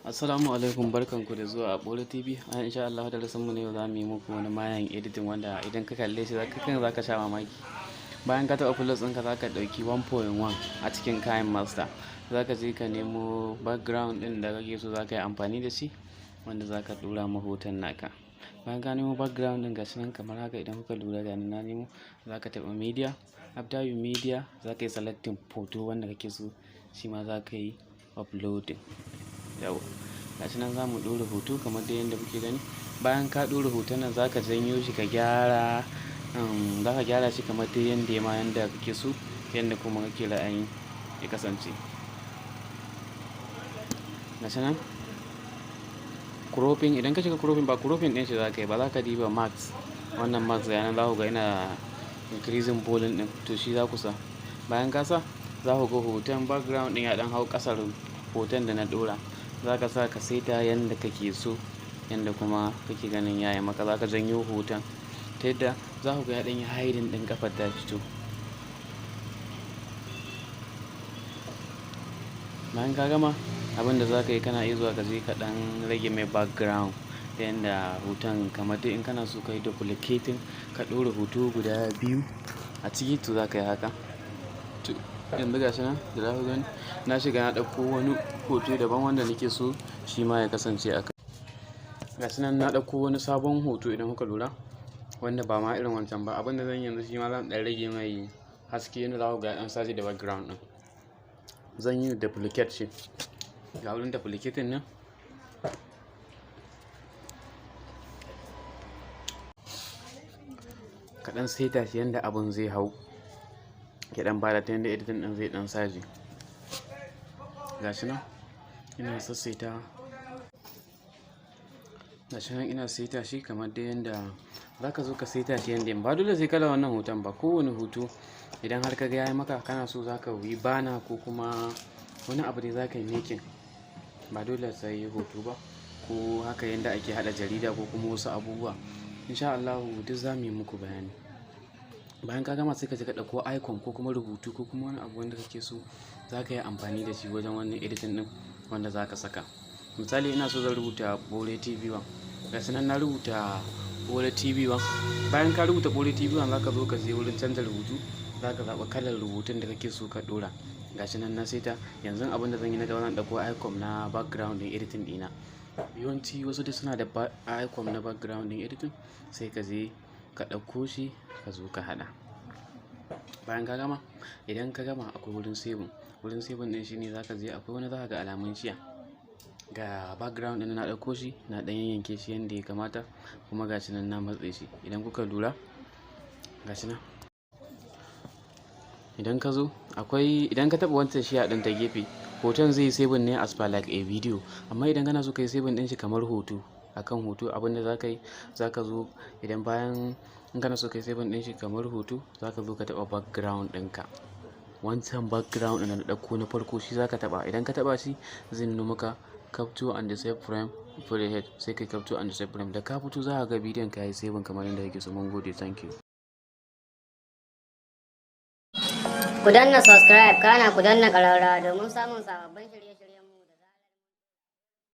Assalamu alaikum, barkanku da zuwa a BAURE TV. Insha Allah da mu ne za mu yi muku wani mayan editing wanda idan ka kalle shi zaka sha mamaki. Bayan ka taɓa plus ɗinka zaka ɗauki 1.1 a cikin kayan master. Zaka je ka nemo background ɗin da kake so zaka yi amfani da shi wanda zaka ɗora ma hoton naka. Bayan ka nemo background ɗin gashi nan kamar haka, idan kuka lura ga na nemo, zaka taɓa media. After you media zaka yi selecting photo wanda kake so, shi ma zaka yi uploading. Yau gashi nan za mu ɗora hoto kamar da yadda kuke gani. Bayan ka ɗora hoton nan za ka janyo shi ka gyara, za ka gyara shi kamar da yadda kake so, yadda kuma kake ra'ayin ya kasance. Gashi nan cropping, idan ka shiga cropping ba cropping ɗin shi za ka yi ba, za ka diba max. Wannan max yana za ku ga yana increasing volume ɗin, to shi za ku sa. Bayan ka sa za ku ga hoton background ɗin ya ɗan hau ƙasar hoton da na ɗora. Za ka sa ka saita yadda kake so, yadda kuma kake ganin yayi maka. Za ka janyo hoton ta yadda za ku ga ya ɗan yi hiding ɗin ƙafar ta fito. Bayan ka gama abin da za ka yi, kana iya zuwa ka je ka ɗan rage mai background ta yadda hoton kamar dai in kana so ka yi duplicating, ka ɗora hoto guda biyu a ciki, to za ka yi haka. Yanzu gashi nan da za ku gani na shiga na ɗauko wani hoto daban wanda nake so shi ma ya kasance a kai. Gashi nan na ɗauko wani sabon hoto idan kuka lura, wanda ba ma irin wancan ba. Abin da zan yanzu shi ma zan ɗan rage mai haske yadda za ku ga ɗan saje da background ɗin. Zan yi duplicate shi, ga wurin duplicate nan. Ka ɗan saita shi yadda abin zai hau, ya ɗan bada ta yadda editing ɗin zai ɗan saje. Gashi nan ina sassaita, gashi nan ina saita shi kamar da yadda za ka zo ka saita shi yadda ba dole sai kala wannan hoton ba. Kowane hoto idan har ka ga yayi maka, kana so za ka yi bana ko kuma wani abu da za ka yi making, ba dole sai hoto ba, ko haka yadda ake haɗa jarida ko kuma wasu abubuwa. Insha Allah duk za mu yi muku bayani. Bayan ka gama sai ka je ka ɗauko icon ko kuma rubutu ko kuma wani abu wanda kake so za ka yi amfani da shi wajen wannan editing ɗin wanda za ka saka. Misali ina so zan rubuta BAURE tv1, gashi nan na rubuta BAURE tv1. Bayan ka rubuta BAURE tv1 za ka zo ka je wurin canza rubutu, za ka zaɓa kalar rubutun da kake so ka ɗora. Gashi nan na saita. Yanzu abin da zan yi na gaba, zan ɗauko icon na background ɗin editing ɗina. Yawanci wasu dai suna da icon na background ɗin editing, sai ka je ka ɗauko shi ka zo ka haɗa. Bayan ka gama, idan ka gama akwai wurin saving. Wurin saving ɗin shine za ka je, akwai wani za ka ga alamun shiya. Ga background ɗin na ɗauko shi na ɗan yanke shi yadda ya kamata, kuma gashi nan na matse shi. Idan kuka lura gashi nan, idan ka zo idan ka taɓa wancan shiya ɗin ta gefe, hoton zai yi saving ne as per like a video. Amma idan kana so ka yi saving ɗin shi kamar hoto, akan hoto, abin da za ka yi, za ka zo idan bayan in kana so ka yi saving ɗin shi kamar hoto, za ka zo ka taɓa background ɗinka. Wancan background ɗin da na ɗauko na farko shi za ka taɓa. Idan ka taɓa shi zai nuna maka capture and save frame prehead, sai kai capture and save frame. Da ka fito za ka ga bidiyon ka yi saving kamar yadda kake so. Mun gode, thank you. Ku danna subscribe, kana ku danna ƙararrawa domin samun sababbin shirye-shirye.